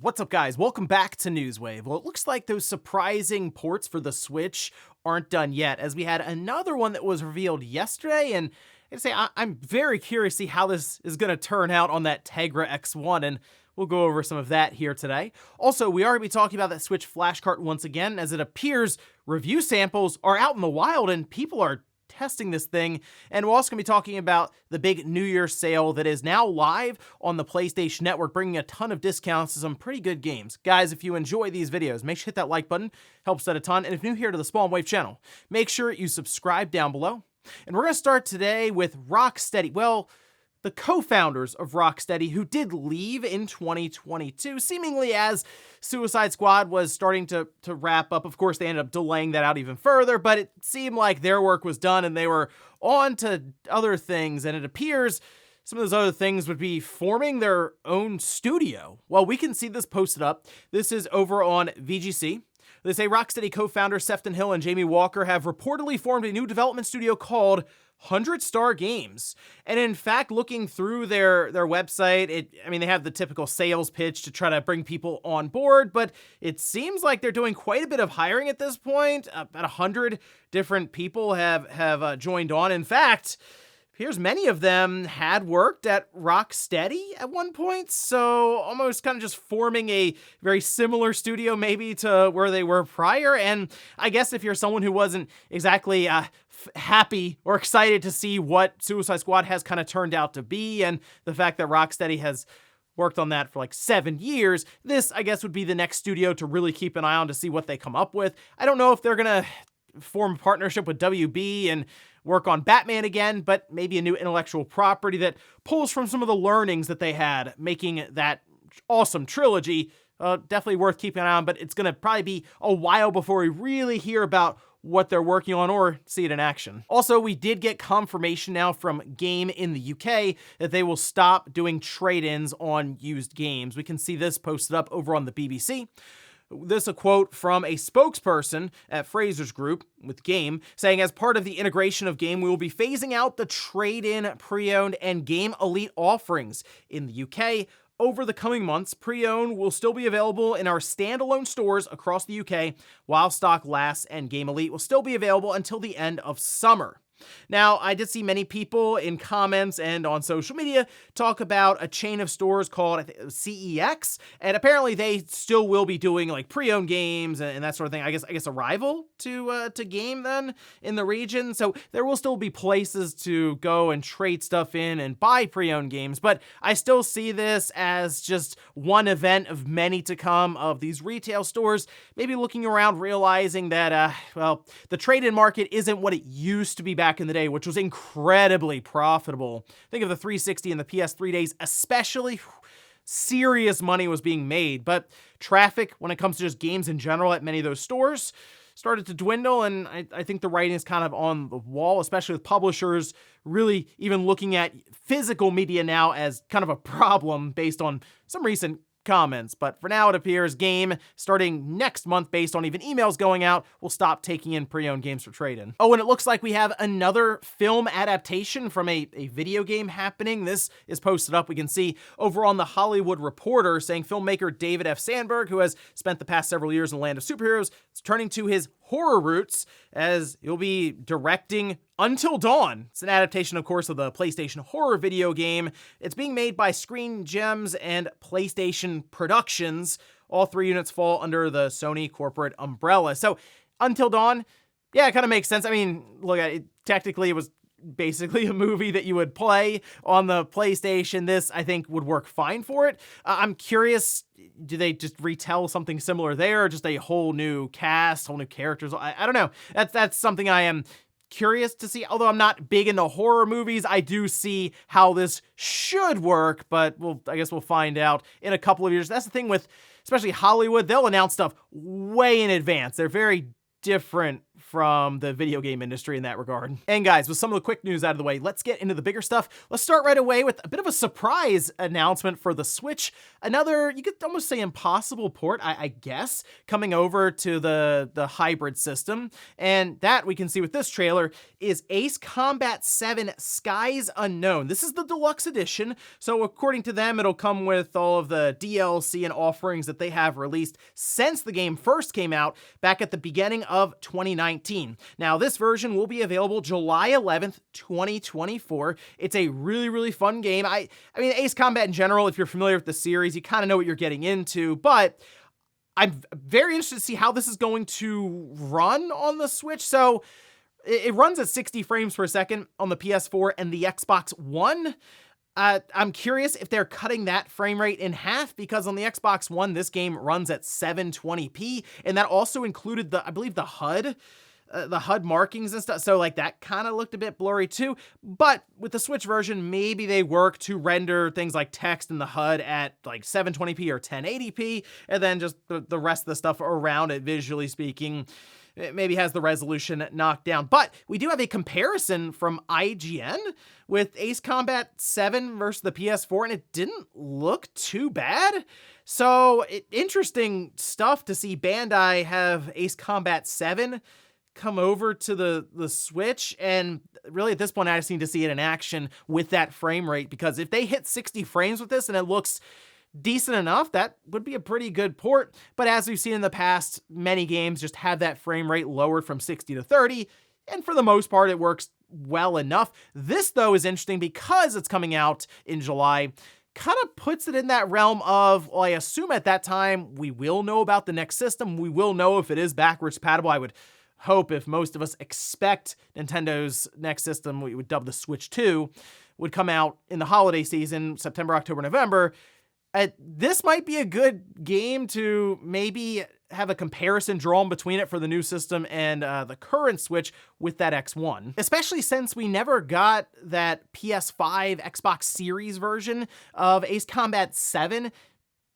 What's up, guys? Welcome back to Newswave. Well, it looks like those surprising ports for the Switch aren't done yet, as we had another one that was revealed yesterday, and I'm very curious to see how this is going to turn out on that Tegra X1, and we'll go over some of that here today. Also, we are going to be talking about that Switch flash cart once again, as it appears review samples are out in the wild, and people are testing this thing. And we're also going to be talking about the big New Year's sale that is now live on the PlayStation Network, bringing a ton of discounts to some pretty good games. Guys, if you enjoy these videos, make sure to hit that like button, helps out a ton. And if you're new here to the Spawn Wave channel, make sure you subscribe down below. And we're going to start today with Rocksteady. Well, the co-founders of Rocksteady, who did leave in 2022, seemingly as Suicide Squad was starting to wrap up. Of course, they ended up delaying that out even further, but it seemed like their work was done and they were on to other things, and it appears some of those other things would be forming their own studio. Well, we can see this posted up. This is over on VGC. They say Rocksteady co-founders Sefton Hill and Jamie Walker have reportedly formed a new development studio called 100 Star Games. And in fact, looking through their website, they have the typical sales pitch to try to bring people on board, but it seems like they're doing quite a bit of hiring at this point. About 100 different people have joined on. In fact, here's many of them had worked at Rocksteady at one point, so almost kind of just forming a very similar studio maybe to where they were prior. And I guess if you're someone who wasn't exactly happy or excited to see what Suicide Squad has kind of turned out to be, and the fact that Rocksteady has worked on that for like 7 years, this, I guess, would be the next studio to really keep an eye on to see what they come up with. I don't know if they're gonna form a partnership with WB and work on Batman again, but maybe a new intellectual property that pulls from some of the learnings that they had making that awesome trilogy. Definitely worth keeping an eye on, but it's gonna probably be a while before we really hear about what they're working on or see it in action. Also, we did get confirmation now from Game in the UK that they will stop doing trade-ins on used games. We can see this posted up over on the BBC. This is a quote from a spokesperson at Fraser's Group with Game, saying, as part of the integration of Game, we will be phasing out the trade-in, pre-owned, and Game Elite offerings in the UK. Over the coming months, pre-owned will still be available in our standalone stores across the UK, while stock lasts, and Game Elite will still be available until the end of summer. Now, I did see many people in comments and on social media talk about a chain of stores called, I think, CEX, and apparently they still will be doing like pre-owned games and that sort of thing. I guess a rival to Game then in the region. So there will still be places to go and trade stuff in and buy pre-owned games, but I still see this as just one event of many to come of these retail stores, maybe looking around realizing that, the trade-in market isn't what it used to be back in the day, which was incredibly profitable. Think of the 360 and the PS3 days, especially. Serious money was being made, but traffic when it comes to just games in general at many of those stores started to dwindle, and I think the writing is kind of on the wall, especially with publishers really even looking at physical media now as kind of a problem based on some recent comments. But for now, it appears Game, starting next month based on even emails going out, will stop taking in pre-owned games for trade-in. Oh, and it looks like we have another film adaptation from a video game happening. This is posted up. We can see over on The Hollywood Reporter saying filmmaker David F. Sandberg, who has spent the past several years in the land of superheroes, is turning to his horror roots as he'll be directing Until Dawn. It's an adaptation, of course, of the PlayStation horror video game. It's being made by Screen Gems and PlayStation Productions. All three units fall under the Sony corporate umbrella. So Until Dawn, yeah, it kind of makes sense. I mean, look at it. Technically, it was basically a movie that you would play on the PlayStation. This, I think, would work fine for it. I'm curious, do they just retell something similar there, or just a whole new cast, whole new characters? I don't know. That's something I am curious to see. Although I'm not big into horror movies, I do see how this should work, but I guess we'll find out in a couple of years. That's the thing with especially Hollywood. They'll announce stuff way in advance. They're very different from the video game industry in that regard. And guys, with some of the quick news out of the way, let's get into the bigger stuff. Let's start right away with a bit of a surprise announcement for the Switch. Another, you could almost say impossible port, I guess, coming over to the hybrid system. And that we can see with this trailer is Ace Combat 7 Skies Unknown. This is the Deluxe edition. So according to them, it'll come with all of the DLC and offerings that they have released since the game first came out back at the beginning of 2019. Now, this version will be available July 11th, 2024. It's a really, really fun game. I mean, Ace Combat in general, if you're familiar with the series, you kind of know what you're getting into, but I'm very interested to see how this is going to run on the Switch. So it runs at 60 frames per second on the PS4 and the Xbox One. I'm curious if they're cutting that frame rate in half, because on the Xbox One, this game runs at 720p, and that also included I believe the HUD markings and stuff. So like that kind of looked a bit blurry too. But with the Switch version, maybe they work to render things like text in the HUD at like 720p or 1080p, and then just the rest of the stuff around it, visually speaking, it maybe has the resolution knocked down. But we do have a comparison from IGN with Ace Combat 7 versus the PS4, and it didn't look too bad. So interesting stuff to see Bandai have Ace Combat 7 come over to the Switch, and really at this point I just need to see it in action with that frame rate, because if they hit 60 frames with this and it looks decent enough, that would be a pretty good port. But as we've seen in the past, many games just have that frame rate lowered from 60 to 30, and for the most part it works well enough. This though is interesting because it's coming out in July. Kind of puts it in that realm of, well, I assume at that time we will know about the next system. We will know if it is backwards compatible. I would hope, if most of us expect Nintendo's next system, we would dub the Switch 2, would come out in the holiday season, September, October, November. This might be a good game to maybe have a comparison drawn between it for the new system and the current Switch with that X1, especially since we never got that PS5 Xbox Series version of Ace Combat 7.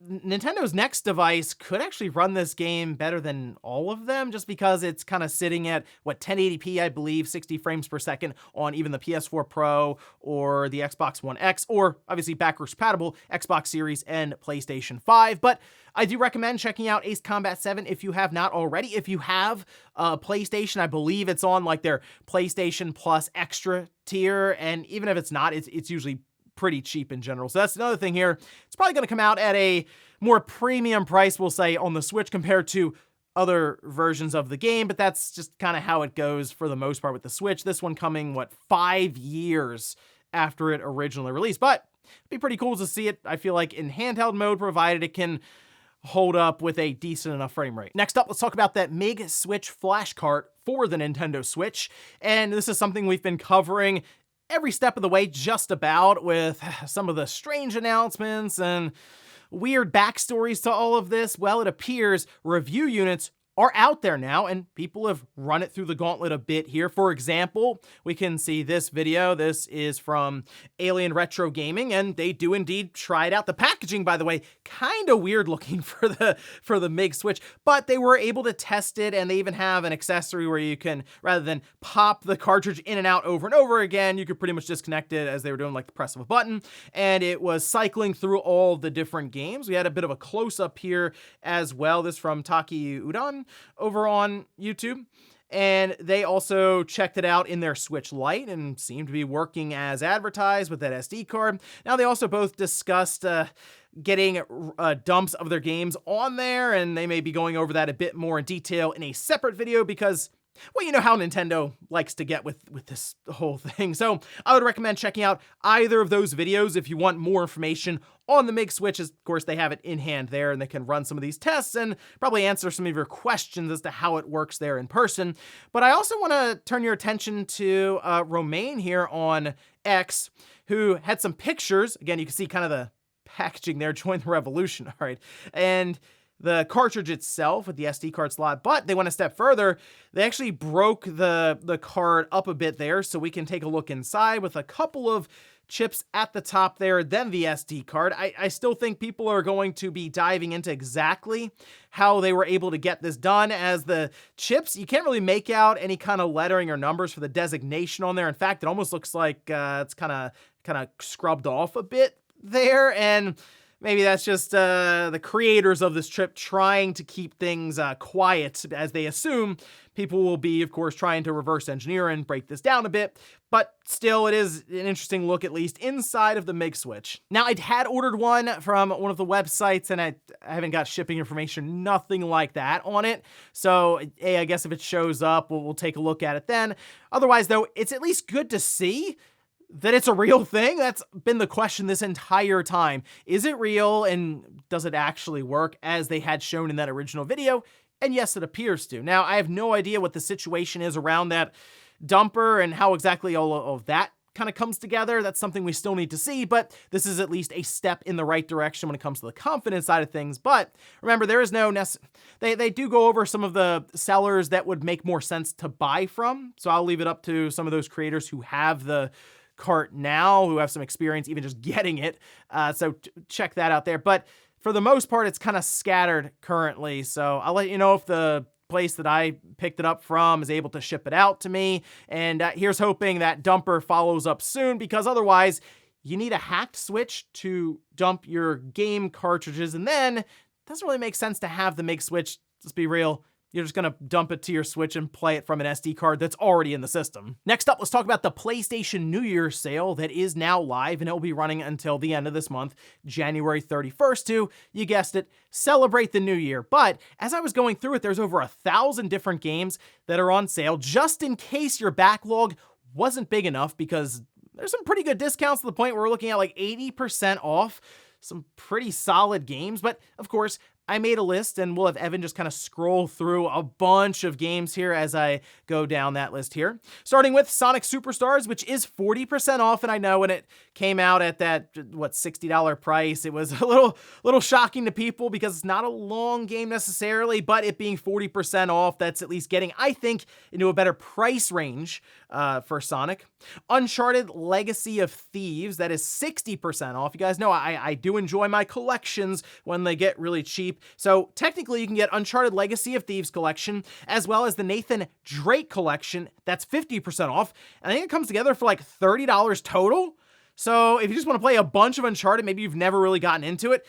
Nintendo's next device could actually run this game better than all of them, just because it's kind of sitting at, 1080p, I believe, 60 frames per second on even the PS4 Pro or the Xbox One X, or obviously backwards compatible Xbox Series and PlayStation 5. But I do recommend checking out Ace Combat 7 if you have not already. If you have a PlayStation, I believe it's on like their PlayStation Plus Extra tier, and even if it's not, it's usually pretty cheap in general. So that's another thing here. It's probably going to come out at a more premium price, we'll say, on the Switch compared to other versions of the game, but that's just kind of how it goes for the most part with the Switch. This one coming, 5 years after it originally released, but it'd be pretty cool to see it, I feel like, in handheld mode, provided it can hold up with a decent enough frame rate. Next up, let's talk about that MIG Switch flash cart for the Nintendo Switch, and this is something we've been covering every step of the way, just about, with some of the strange announcements and weird backstories to all of this. Well, it appears review units are out there now, and people have run it through the gauntlet a bit here. For example, we can see this video. This is from Alien Retro Gaming, and they do indeed try it out. The packaging, by the way, kind of weird looking for the MIG Switch, but they were able to test it, and they even have an accessory where you can, rather than pop the cartridge in and out over and over again, you could pretty much disconnect it as they were doing like the press of a button, and it was cycling through all the different games. We had a bit of a close-up here as well. This from Taki Udon over on YouTube, and they also checked it out in their Switch Lite and seemed to be working as advertised with that SD card. Now, they also both discussed getting dumps of their games on there, and they may be going over that a bit more in detail in a separate video, because, well, you know how Nintendo likes to get with this whole thing. So I would recommend checking out either of those videos if you want more information on the MIG Switch. Of course, they have it in hand there, and they can run some of these tests and probably answer some of your questions as to how it works there in person. But I also want to turn your attention to Romain here on X, who had some pictures. Again, you can see kind of the packaging there, join the revolution, all right? And the cartridge itself with the SD card slot, but they went a step further. They actually broke the card up a bit there, so we can take a look inside with a couple of chips at the top there, then the SD card. I still think people are going to be diving into exactly how they were able to get this done, as the chips, you can't really make out any kind of lettering or numbers for the designation on there. In fact, it almost looks like it's kind of scrubbed off a bit there, and maybe that's just the creators of this chip trying to keep things quiet, as they assume people will be, of course, trying to reverse engineer and break this down a bit. But still, it is an interesting look, at least inside of the MIG switch. Now, I had ordered one from one of the websites, and I haven't got shipping information, nothing like that on it. So, hey, I guess if it shows up, we'll take a look at it then. Otherwise, though, it's at least good to see that it's a real thing. That's been the question this entire time. Is it real, and does it actually work as they had shown in that original video? And yes, it appears to. Now, I have no idea what the situation is around that dumper and how exactly all of that kind of comes together. That's something we still need to see, but this is at least a step in the right direction when it comes to the confidence side of things. But remember, there is no they do go over some of the sellers that would make more sense to buy from. So I'll leave it up to some of those creators who have the cart now, who have some experience even just getting it. So check that out there. But for the most part, it's kind of scattered currently. So I'll let you know if the place that I picked it up from is able to ship it out to me. And here's hoping that dumper follows up soon, because otherwise you need a hacked switch to dump your game cartridges. And then it doesn't really make sense to have the MIG switch. Let's be real. You're just going to dump it to your Switch and play it from an SD card that's already in the system. Next up, let's talk about the PlayStation New Year's sale that is now live, and it will be running until the end of this month, January 31st, to, you guessed it, celebrate the new year. But as I was going through it, there's over 1,000 different games that are on sale, just in case your backlog wasn't big enough, because there's some pretty good discounts to the point where we're looking at like 80% off some pretty solid games. But of course, I made a list, and we'll have Evan just kind of scroll through a bunch of games here as I go down that list here. Starting with Sonic Superstars, which is 40% off, and I know when it came out at that, $60 price, it was a little shocking to people because it's not a long game necessarily, but it being 40% off, that's at least getting, I think, into a better price range for Sonic. Uncharted Legacy of Thieves, that is 60% off. You guys know I do enjoy my collections when they get really cheap. So technically you can get Uncharted Legacy of Thieves collection, as well as the Nathan Drake collection. That's 50% off. And I think it comes together for like $30 total. So if you just want to play a bunch of Uncharted, maybe you've never really gotten into it,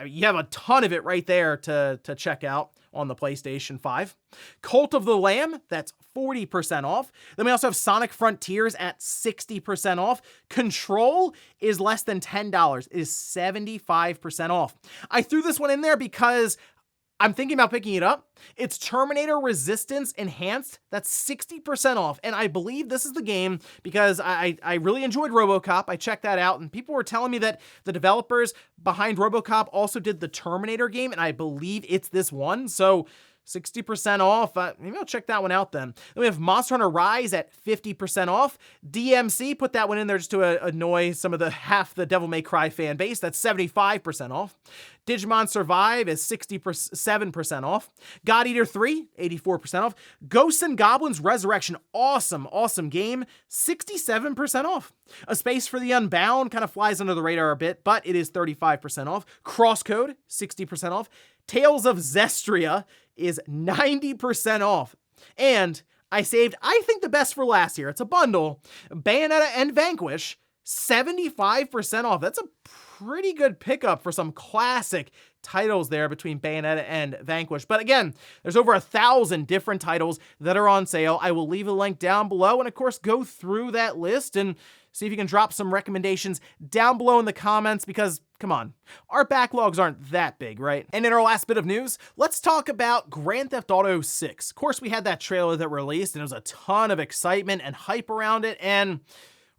you have a ton of it right there to check out on the PlayStation 5. Cult of the Lamb, that's 40% off. Then we also have Sonic Frontiers at 60% off. Control is less than $10. It is 75% off. I threw this one in there because I'm thinking about picking it up. It's Terminator Resistance Enhanced. That's 60% off. And I believe this is the game because I really enjoyed RoboCop. I checked that out, and people were telling me that the developers behind RoboCop also did the Terminator game, and I believe it's this one. So 60% off. Maybe I'll check that one out then. Then we have Monster Hunter Rise at 50% off. DMC, put that one in there just to annoy some of half the Devil May Cry fan base. That's 75% off. Digimon Survive is 67% off. God Eater 3, 84% off. Ghosts and Goblins Resurrection, awesome game, 67% off. A Space for the Unbound kind of flies under the radar a bit, but it is 35% off. Crosscode, 60% off. Tales of Zestria is 90% off. And I saved, I think, the best for last here. It's a bundle. Bayonetta and Vanquish, 75% off. That's a pretty good pickup for some classic titles there between Bayonetta and Vanquish. But again, there's over 1,000 different titles that are on sale. I will leave a link down below, and of course, go through that list and see if you can drop some recommendations down below in the comments, because come on, our backlogs aren't that big, right? And in our last bit of news, let's talk about Grand Theft Auto 6. Of course, we had that trailer that released, and there was a ton of excitement and hype around it, and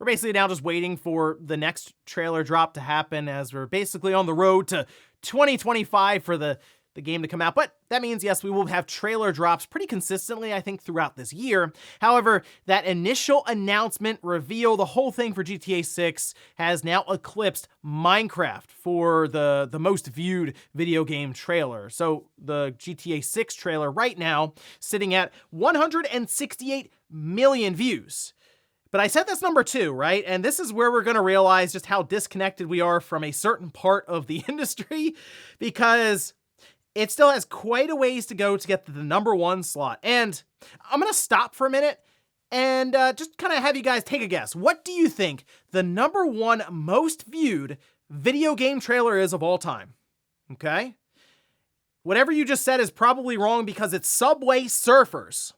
we're basically now just waiting for the next trailer drop to happen, as we're basically on the road to 2025 for the game to come out. But that means, yes, we will have trailer drops pretty consistently, I think, throughout this year. However, that initial announcement reveal, the whole thing for GTA 6 has now eclipsed Minecraft for the most viewed video game trailer. So the GTA 6 trailer right now sitting at 168 million views. But I said that's number 2, right? And this is where we're going to realize just how disconnected we are from a certain part of the industry, because it still has quite a ways to go to get to the number 1 slot. And I'm going to stop for a minute and just kind of have you guys take a guess. What do you think the number 1 most viewed video game trailer is of all time? Okay? Whatever you just said is probably wrong, because it's Subway Surfers.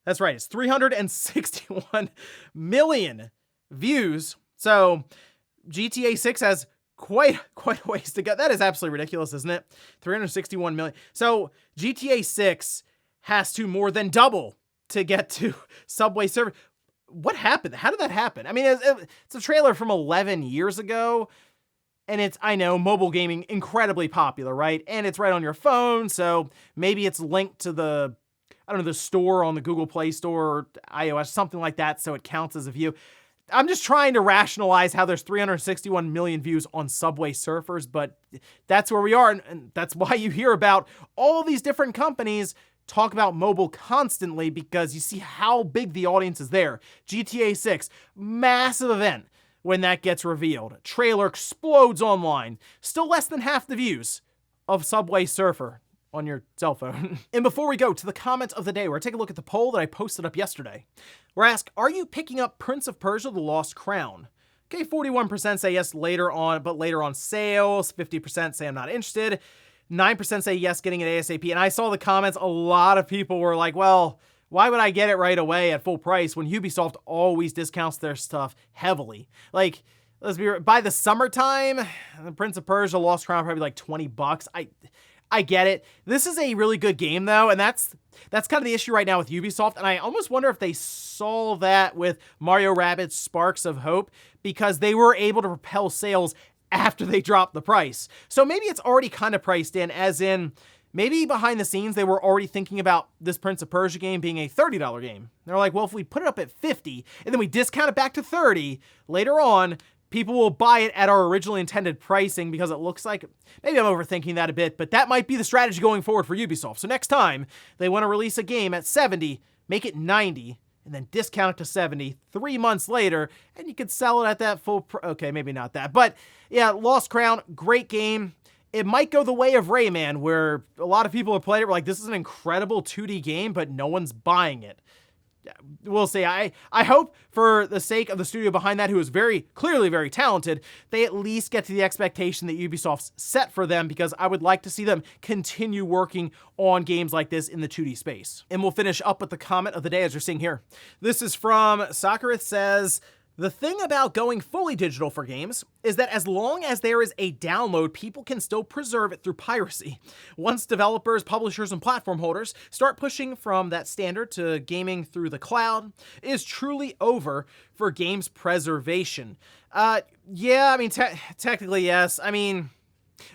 That's right, it's 361 million views. So GTA 6 has quite a ways to go. That is absolutely ridiculous, isn't it? 361 million. So GTA 6 has to more than double to get to Subway Surfers. What happened? How did that happen? I mean, it's a trailer from 11 years ago. And it's, I know, mobile gaming, incredibly popular, right? And it's right on your phone, so maybe it's linked to the, I don't know, the store on the Google Play Store or iOS, something like that, so it counts as a view. I'm just trying to rationalize how there's 361 million views on Subway Surfers, but that's where we are, and that's why you hear about all these different companies talk about mobile constantly, because you see how big the audience is there. GTA 6, massive event. When that gets revealed, trailer explodes online. Still less than half the views of Subway Surfer on your cell phone. And before we go to the comments of the day, we're taking a look at the poll that I posted up yesterday. We're asked, are you picking up Prince of Persia: The Lost Crown? Okay, 41% say yes later on, but later on sales. 50% say I'm not interested. 9% say yes, getting it ASAP. And I saw the comments, a lot of people were like, well, why would I get it right away at full price when Ubisoft always discounts their stuff heavily? Like, let's be real, by the summertime, the Prince of Persia: Lost Crown probably like $20. I get it. This is a really good game though, and that's kind of the issue right now with Ubisoft, and I almost wonder if they solve that with Mario Rabbids Sparks of Hope, because they were able to propel sales after they dropped the price. So maybe it's already kind of priced in, as in, maybe behind the scenes, they were already thinking about this Prince of Persia game being a $30 game. They're like, well, if we put it up at 50 and then we discount it back to 30, later on, people will buy it at our originally intended pricing, because it looks like, maybe I'm overthinking that a bit, but that might be the strategy going forward for Ubisoft. So next time they want to release a game at 70, make it 90, and then discount it to 70 3 months later, and you could sell it at that full okay, maybe not that. But yeah, Lost Crown, great game. It might go the way of Rayman, where a lot of people have played it, were like, this is an incredible 2D game, but no one's buying it. We'll see. I hope, for the sake of the studio behind that, who is very clearly very talented, they at least get to the expectation that Ubisoft's set for them, because I would like to see them continue working on games like this in the 2D space. And we'll finish up with the comment of the day, as you're seeing here. This is from Sakurith, says, the thing about going fully digital for games is that as long as there is a download, people can still preserve it through piracy. Once developers, publishers, and platform holders start pushing from that standard to gaming through the cloud, it is truly over for games preservation. Yeah, I mean, technically, yes. I mean,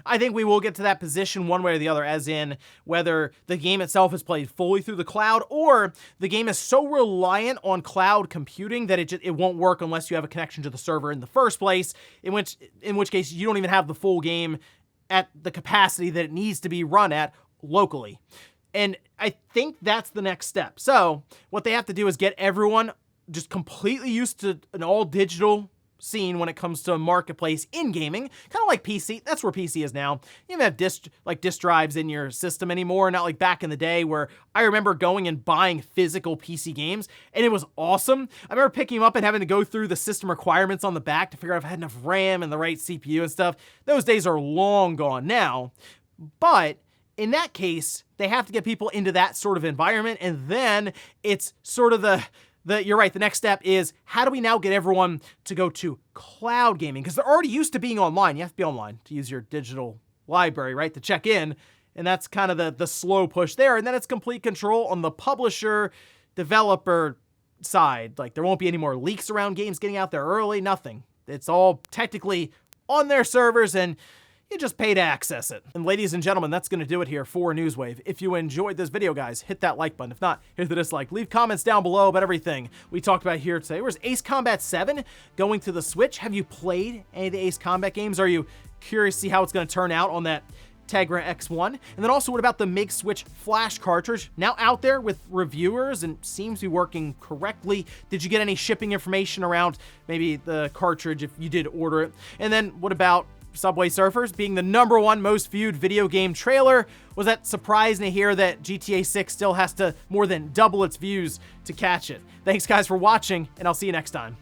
I think we will get to that position one way or the other, as in whether the game itself is played fully through the cloud, or the game is so reliant on cloud computing that it won't work unless you have a connection to the server in the first place, in which case you don't even have the full game at the capacity that it needs to be run at locally. And I think that's the next step. So what they have to do is get everyone just completely used to an all digital scene when it comes to marketplace in gaming, kind of like PC. That's where PC is now. You don't have disk drives in your system anymore, not like back in the day where I remember going and buying physical PC games, and it was awesome. I remember picking them up and having to go through the system requirements on the back to figure out if I had enough RAM and the right CPU and stuff. Those days are long gone now, but in that case, they have to get people into that sort of environment, and then it's sort of you're right, the next step is, how do we now get everyone to go to cloud gaming? Because they're already used to being online. You have to be online to use your digital library, right, to check in. And that's kind of the slow push there. And then it's complete control on the publisher, developer side. Like, there won't be any more leaks around games getting out there early, nothing. It's all technically on their servers, and you just pay to access it. And ladies and gentlemen, that's going to do it here for Newswave. If you enjoyed this video, guys, hit that like button. If not, hit the dislike. Leave comments down below about everything we talked about here today. Where's Ace Combat 7 going to the Switch? Have you played any of the Ace Combat games? Are you curious to see how it's going to turn out on that Tegra X1? And then also, what about the MIG Switch flash cartridge? Now out there with reviewers and seems to be working correctly. Did you get any shipping information around maybe the cartridge if you did order it? And then what about Subway Surfers being the #1 most viewed video game trailer? Was that surprising to hear that GTA 6 still has to more than double its views to catch it? Thanks guys for watching, and I'll see you next time.